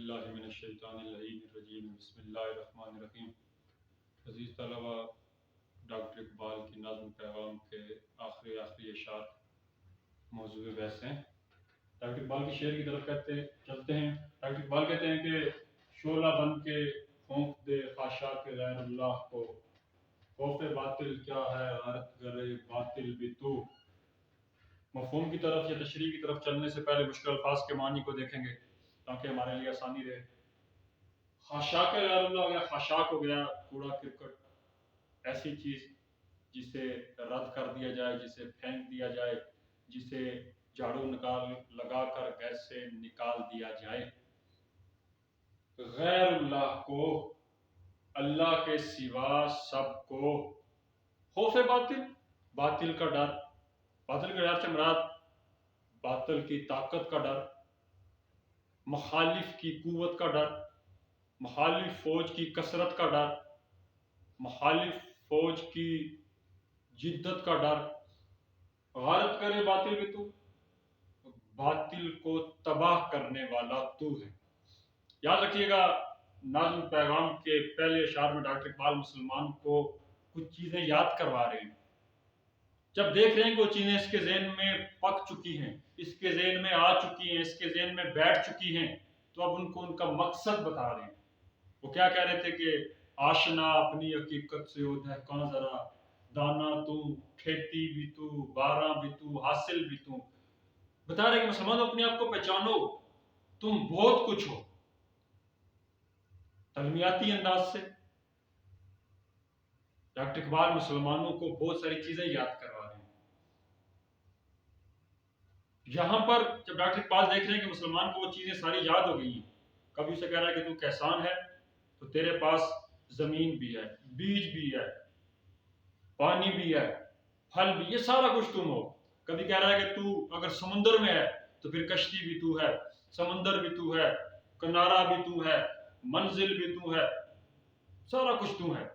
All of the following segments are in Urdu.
باللہ من الشیطان اللعین الرجیم بسم اللہ الرحمن الرحیم۔ عزیز طلبہ، ڈاکٹر اقبال کی نظم پیغام کے آخری اشعار موضوع بحث ہیں۔ ڈاکٹر اقبال کی شعر کی طرف چلتے ہیں۔ ڈاکٹر اقبال کہتے ہیں کہ شعلہ بن کے پھونک دے خاشاک غیر اللہ کو، خوف باطل کیا ہے غارت گر باطل بھی تو۔ مفہوم کی طرف یا تشریح کی طرف چلنے سے پہلے مشکل الفاظ کے معنی کو دیکھیں گے تاکہ ہمارے لیے آسانی رہے۔ خاشاک غیر اللہ ہو گیا، خاشاک ہو گیا کوڑا کرکٹ، ایسی چیز جسے رد کر دیا جائے، جسے پھینک دیا جائے، جسے جھاڑو لگا کر گھر سے نکال دیا جائے۔ غیر اللہ کو، اللہ کے سوا سب کو۔ خوف باطل، باطل کا ڈر، باطل کے ڈر سے مراد باطل کی طاقت کا ڈر، مخالف کی قوت کا ڈر، مخالف فوج کی کثرت کا ڈر، مخالف فوج کی جدت کا ڈر۔ غارت کرے باطل بھی تو، باطل کو تباہ کرنے والا تو ہے۔ یاد رکھیے گا، نظم پیغام کے پہلے اشعار میں ڈاکٹر اقبال مسلمان کو کچھ چیزیں یاد کروا رہے ہیں۔ جب دیکھ رہے ہیں کہ وہ چیزیں اس کے ذہن میں پک چکی ہیں، اس کے ذہن میں آ چکی ہیں، اس کے ذہن میں بیٹھ چکی ہیں، تو اب ان کو ان کا مقصد بتا رہے ہیں۔ وہ کیا کہہ رہے تھے کہ آشنا اپنی حقیقت سے ہو دہقاں ذرا، دانا تو، کھیتی بھی تو، باراں بھی تو، حاصل بھی تو۔ بتا رہے کہ مسلمانوں اپنے آپ کو پہچانو، تم بہت کچھ ہو۔ تلمیاتی انداز سے ڈاکٹر اقبال مسلمانوں کو بہت ساری چیزیں یاد کروا رہے ہیں۔ یہاں پر جب ڈاکٹر اقبال دیکھ رہے ہیں کہ مسلمان کو وہ چیزیں ساری یاد ہو گئی ہیں، کبھی اسے کہہ رہا ہے کہ تو کسان ہے تو تیرے پاس زمین بھی ہے، بیج بھی ہے، پانی بھی ہے، پھل بھی، یہ سارا کچھ تم ہو۔ کبھی کہہ رہا ہے کہ تو اگر سمندر میں ہے تو پھر کشتی بھی تو ہے، سمندر بھی تو ہے، کنارہ بھی تو ہے، منزل بھی تو ہے، سارا کچھ تو ہے۔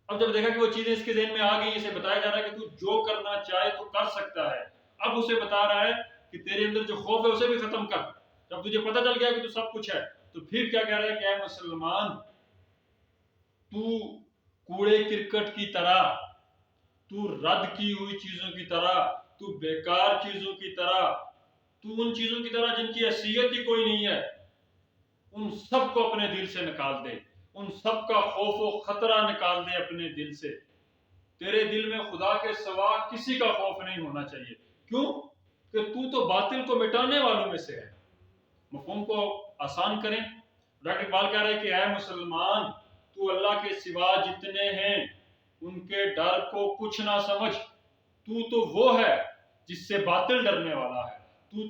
اب جب دیکھا کہ وہ چیزیں اس کے ذہن میں آ گئی، اسے بتایا جا رہا ہے کہ تو جو کرنا چاہے تو کر سکتا ہے۔ اب اسے بتا رہا ہے کہ تیرے اندر جو خوف ہے اسے بھی ختم کر۔ جب تجھے پتہ چل گیا کہ تو سب کچھ ہے تو پھر کیا کہہ رہا ہے کہ اے مسلمان، تو کوڑے کرکٹ کی طرح، تو رد کی ہوئی چیزوں کی طرح، تو بیکار چیزوں کی طرح، تو ان چیزوں کی طرح جن کی حیثیت ہی کوئی نہیں ہے، ان سب کو اپنے دل سے نکال دے، ان سب کا خوف و خطرہ نکال دے اپنے دل سے۔ تیرے دل میں خدا کے سوا کسی کا خوف نہیں ہونا چاہیے۔ کیوں؟ کہ تو باطل کو مٹانے والوں میں سے ہے۔ مفہوم کو آسان کریں، ڈاکٹر اقبال کہہ رہے ہیں کہ اے مسلمان، تو اللہ کے سوا جتنے ہیں ان کے ڈر کو کچھ نہ سمجھ۔ تو وہ ہے جس سے باطل ڈرنے والا ہے،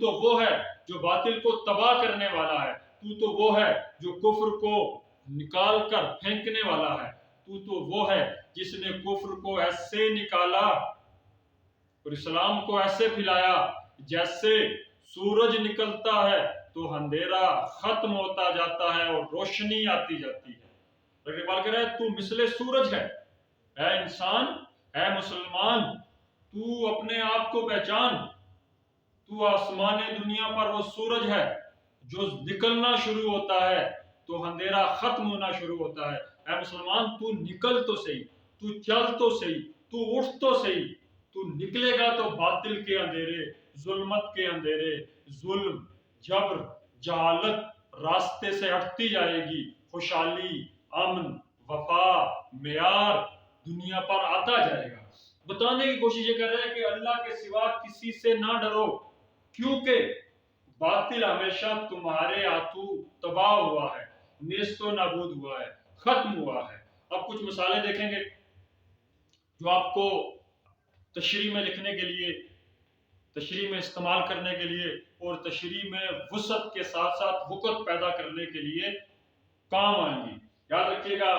تو وہ ہے جو باطل کو تباہ کرنے والا ہے، تو وہ ہے جو کفر کو نکال کر پھینکنے والا ہے، تو وہ ہے جس نے کفر کو ایسے نکالا اور اسلام کو ایسے پھیلایا جیسے سورج نکلتا ہے تو اندھیرا ختم ہوتا جاتا ہے اور روشنی آتی جاتی ہے۔ ڈاکٹر اقبال کہہ رہا ہے تو مثل سورج ہے۔ اے انسان، اے مسلمان، تو اپنے آپ کو پہچان، تو آسمان دنیا پر وہ سورج ہے جو نکلنا شروع ہوتا ہے تو اندھیرا ختم ہونا شروع ہوتا ہے۔ اے مسلمان، تو نکل تو صحیح، تو چل تو صحیح، تو اٹھ تو صحیح۔ تو نکلے گا تو باطل کے اندھیرے، ظلمت کے اندھیرے، ظلم، جبر، جہالت راستے سے ہٹتی جائے گی، خوشحالی، امن، وفا، معیار دنیا پر آتا جائے گا۔ بتانے کی کوشش یہ کر رہے ہیں کہ اللہ کے سوا کسی سے نہ ڈرو، کیونکہ باطل ہمیشہ تمہارے ہاتھوں تباہ ہوا ہے، نیست و نابود ہوا ہے، ختم ہوا ہے۔ اب کچھ مثالیں دیکھیں گے جو آپ کو تشریح میں لکھنے کے لیے، تشریح میں استعمال کرنے کے لیے اور تشریح میں وسعت کے ساتھ ساتھ وقت پیدا کرنے کے لیے کام آئیں گی۔ یاد رکھیے گا،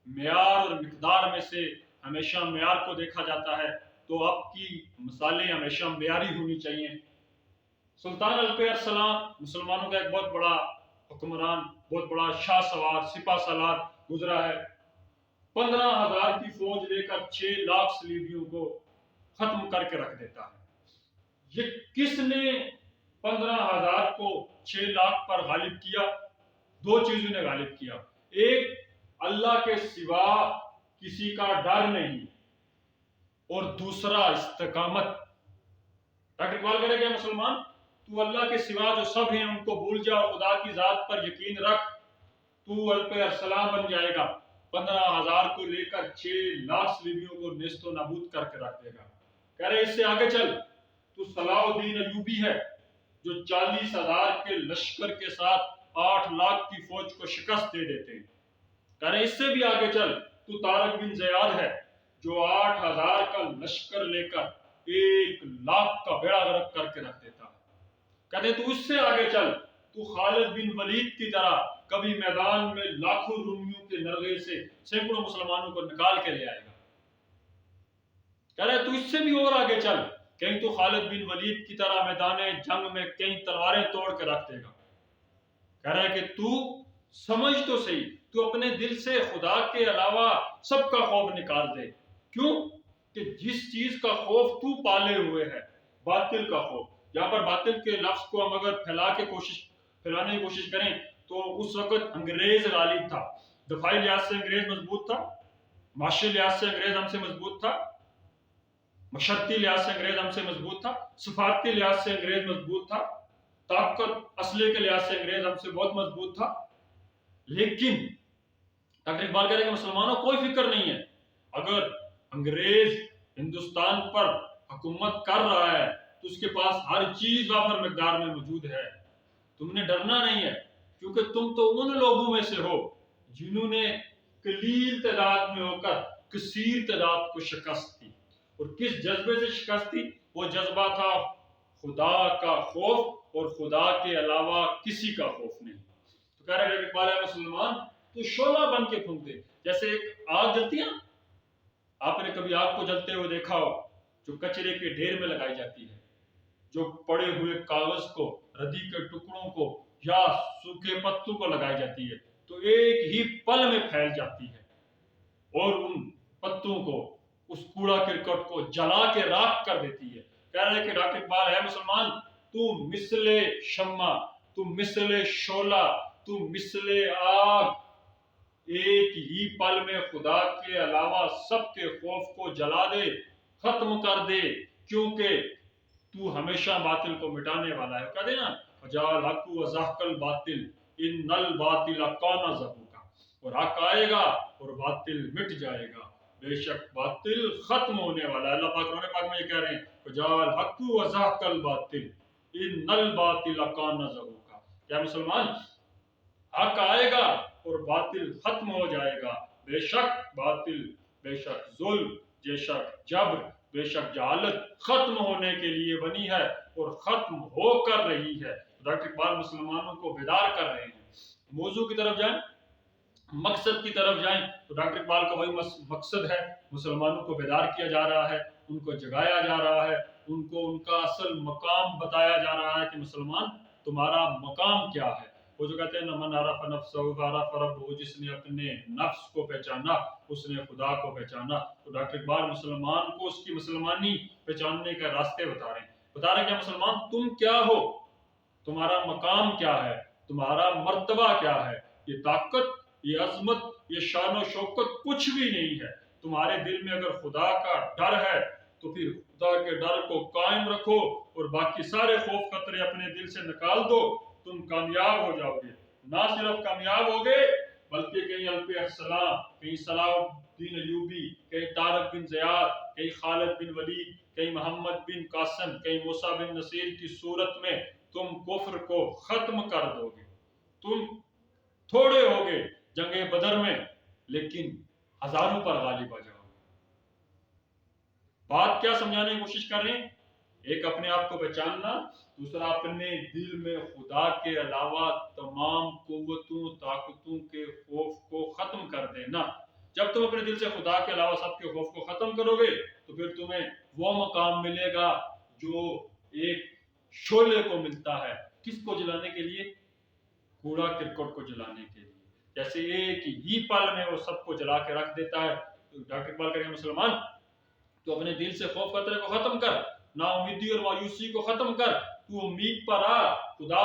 معیار اور مقدار میں سے ہمیشہ معیار کو دیکھا جاتا ہے، تو آپ کی مثالیں ہمیشہ معیاری ہونی چاہیے۔ سلطان الپ ارسلان مسلمانوں کا ایک بہت بڑا حکمران، بہت بڑا شاہ سوار، سپہ سالار گزرا ہے۔ 15,000 کی فوج لے کر 6 لاکھ صلیبیوں کو ختم کر کے رکھ دیتا ہے۔ یہ کس نے 15,000 کو 6 لاکھ پر غالب کیا؟ دو چیزوں نے غالب کیا، ایک اللہ کے سوا کسی کا ڈر نہیں، اور دوسرا استقامت۔ ڈاکٹر اقبال کہہ رہے کہ مسلمان تو اللہ کے سوا جو سب ہیں ان کو بھول جا، خدا کی ذات پر یقین رکھ، تو الپ ارسلان بن جائے گا، 15,000 کو لے کر 6 لاکھ صلیبیوں کو نیست و نابود کر کے رکھ دے گا۔ کہہ رہے اس سے آگے چل، تو صلاح الدین ایوبی ہے جو 40,000 کے لشکر کے ساتھ 8 لاکھ کی فوج کو شکست دے دیتے ہیں۔ کہہ رہے اس سے بھی آگے چل، تو طارق بن زیاد ہے جو 8,000 کا لشکر لے کر 1 لاکھ کا بیڑا غرق کر کے رکھ دیتا ہے۔ کہتے تو اس سے آگے چل، تو خالد بن ولید کی طرح کبھی میدان میں لاکھوں رومیوں کے نرغے سے سینکڑوں مسلمانوں کو نکال کے لے آئے گا۔ کہہ رہے تو اس سے بھی اور آگے چل، کہیں تو خالد بن ولید کی طرح میدان جنگ میں کئی تلواریں توڑ کے رکھ دے گا۔ کہہ رہا ہے کہ تو سمجھ تو صحیح، تو اپنے دل سے خدا کے علاوہ سب کا خوف نکال دے۔ کیوں کہ جس چیز کا خوف تو پالے ہوئے ہے، باطل کا خوف۔ یہاں پر باطل کے لفظ کو ہم اگر پھیلانے کی کوشش کریں تو اس وقت انگریز غالب تھا، دفاعی لحاظ سے انگریز مضبوط تھا، معاشی لحاظ سے انگریز ہم سے مضبوط تھا، مشرتی لحاظ سے انگریز ہم سے مضبوط تھا، سفارتی لحاظ سے انگریز مضبوط تھا، طاقت اسلحے کے لحاظ سے انگریز ہم سے بہت مضبوط تھا۔ لیکن ڈاکٹر اقبال کہہ رہے ہیں کہ مسلمانوں کوئی فکر نہیں ہے، اگر انگریز ہندوستان پر حکومت کر رہا ہے تو اس کے پاس ہر چیز وافر مقدار میں موجود ہے، تم نے ڈرنا نہیں ہے، کیونکہ تم تو ان لوگوں میں سے ہو جنہوں نے قلیل تعداد میں ہو کر کثیر تعداد کو شکست دی۔ اور کس جذبے سے شکست دی؟ وہ جذبہ تھا خدا کا خوف، اور خدا کے علاوہ کسی کا خوف نہیں۔ تو کہہ رہے کہ اقبال ہے مسلمان تو شعلہ بن کے پھونک دے، جیسے ایک آگ جلتی ہے نا، آپ نے کبھی آگ کو جلتے ہوئے دیکھا ہو جو کچرے کے ڈھیر میں لگائی جاتی ہے، جو پڑے ہوئے کاغذ کو، ردی کے ٹکڑوں کو یا سوکھے پتوں کو لگائی جاتی ہے تو ایک ہی پل میں پھیل جاتی ہے، اور ان پتوں کو، اس کوڑا کرکٹ کو جلا کے راکھ کر دیتی ہے۔ کہہ رہے کہ ڈاکٹر اقبال ہے مسلمان تو مثل شمع، تو مثل شعلہ، تو مثل آگ، ایک ہی پل میں خدا کے علاوہ سب کے خوف کو جلا دے، ختم کر دے، کیونکہ تو ہمیشہ باطل کو مٹانے والا ہے۔ کہہ دے نا فجال حق و زحق الباطل ان الباطل کان زہوقا، اور حق آئے گا اور باطل مٹ جائے گا، بے شک باطل ختم ہونے والا ہے۔ اللہ پاک قرآن پاک میں یہ کہہ رہے ہیں فجال حق و زحق الباطل ان الباطل کان زہوقا، کیا مسلمان حق آئے گا اور باطل ختم ہو جائے گا، بے شک باطل، بے شک ظلم، بے شک جبر، بے شک جہالت ختم ہونے کے لیے بنی ہے اور ختم ہو کر رہی ہے۔ ڈاکٹر اقبال مسلمانوں کو بیدار کر رہے ہیں۔ موضوع کی طرف جائیں، مقصد کی طرف جائیں تو ڈاکٹر اقبال کا وہی مقصد ہے، مسلمانوں کو بیدار کیا جا رہا ہے، ان کو جگایا جا رہا ہے، ان کو ان کا اصل مقام بتایا جا رہا ہے کہ مسلمان تمہارا مقام کیا ہے۔ وہ جو کہتے ہیں نا من عرف نفسہ عرف ربہ، جس نے اپنے نفس کو پہچانا اس نے خدا کو پہچانا۔ تو ڈاکٹر اقبال مسلمان کو اس کی مسلمانی پہچاننے کا راستے بتا رہے ہیں کہ مسلمان تم کیا ہو، تمہارا مقام کیا ہے، تمہارا مرتبہ کیا ہے۔ یہ طاقت، یہ عظمت، یہ شان و شوکت کچھ بھی نہیں ہے۔ تمہارے دل میں اگر خدا کا ڈر ہے تو پھر خدا کے ڈر کو قائم رکھو اور باقی سارے خوف خطرے اپنے دل سے نکال دو، تم کامیاب ہو جاؤ گے۔ نہ صرف کامیاب ہوگے بلکہ کہیں الپ ارسلان، کہیں صلاح الدین ایوبی، کہیں طارق بن زیاد، کہیں خالد بن ولید، کہیں محمد بن قاسم، کہیں موسیٰ بن نصیر کی صورت میں تم کفر کو ختم کر دو گے۔ تم تھوڑے ہوگے جنگ بدر میں لیکن ہزاروں پر غالب آ جاؤ گے۔ بات کیا سمجھانے کی کوشش کر رہے ہیں؟ ایک اپنے آپ کو پہچاننا، دوسرا اپنے دل میں خدا کے علاوہ تمام قوتوں طاقتوں کے خوف کو ختم کر دینا۔ جب تم اپنے دل سے خدا کے علاوہ سب کے خوف کو ختم کرو گے تو پھر تمہیں وہ مقام ملے گا جو ایک شعلے کو ملتا ہے، کس کو جلانے کے لیے؟ کوڑا کرکٹ کو جلانے کے لیے۔ جیسے ایک ہی پل میں وہ سب کو جلا کے رکھ دیتا ہے۔ تو ڈاکٹر اقبال کہتے ہیں مسلمان تو اپنے دل سے خوف خطرے کو ختم کر، نا امیدی اور مایوسی کو ختم کر، تو امید پر آ، خدا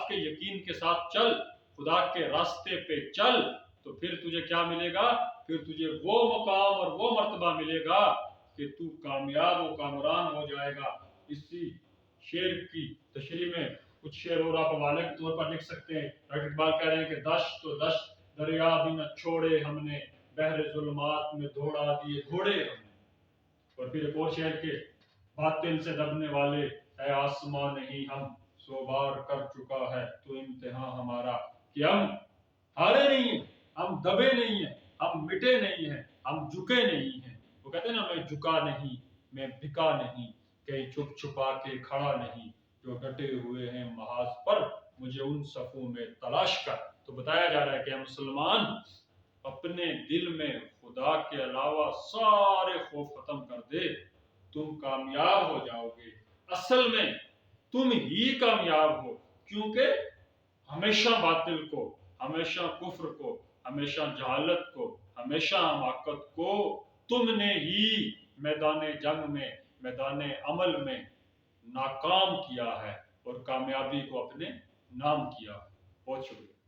کے یقین کے ساتھ چل، خدا کے راستے پہ چل تو پھر تجھے کیا ملے گا؟ پھر تجھے وہ مقام اور وہ مرتبہ ملے گا کہ تو کامیاب و کامران ہو جائے گا۔ اسی شعر کی تشریح میں کچھ شعر اور آپ حوالے کے طور پر لکھ سکتے ہیں۔ ڈاکٹر اقبال کہہ رہے ہیں کہ دشت تو دشت دریا بھی نہ چھوڑے ہم نے، بحر ظلمات میں دوڑا دیے گھوڑے ہم نے۔ اور پھر ایک اور شعر کے باطل سے دبنے والے، اے آسماں نہیں ہم، سو بار کر چکا ہے تو امتحان ہمارا، کہ ہم ہارے نہیں ہیں، ہم دبے نہیں ہیں، ہم مٹے نہیں ہیں، ہم جھکے نہیں ہیں۔ وہ کہتے ہیں نا، میں جھکا نہیں، میں بھکا نہیں، کہیں چھپ چھپا کے کھڑا نہیں، جو ڈٹے ہوئے ہیں محاذ پر مجھے ان صفوں میں تلاش کر۔ تو بتایا جا رہا ہے کہ ہم مسلمان اپنے دل میں خدا کے علاوہ سارے خوف ختم کر دے، تم کامیاب ہو جاؤ گے۔ اصل میں تم ہی کامیاب ہو، کیونکہ ہمیشہ باطل کو، ہمیشہ کفر کو، ہمیشہ جہالت کو، ہمیشہ حماقت کو تم نے ہی میدان جنگ میں، میدان عمل میں ناکام کیا ہے اور کامیابی کو اپنے نام کیا ہے۔ بہت شکریہ۔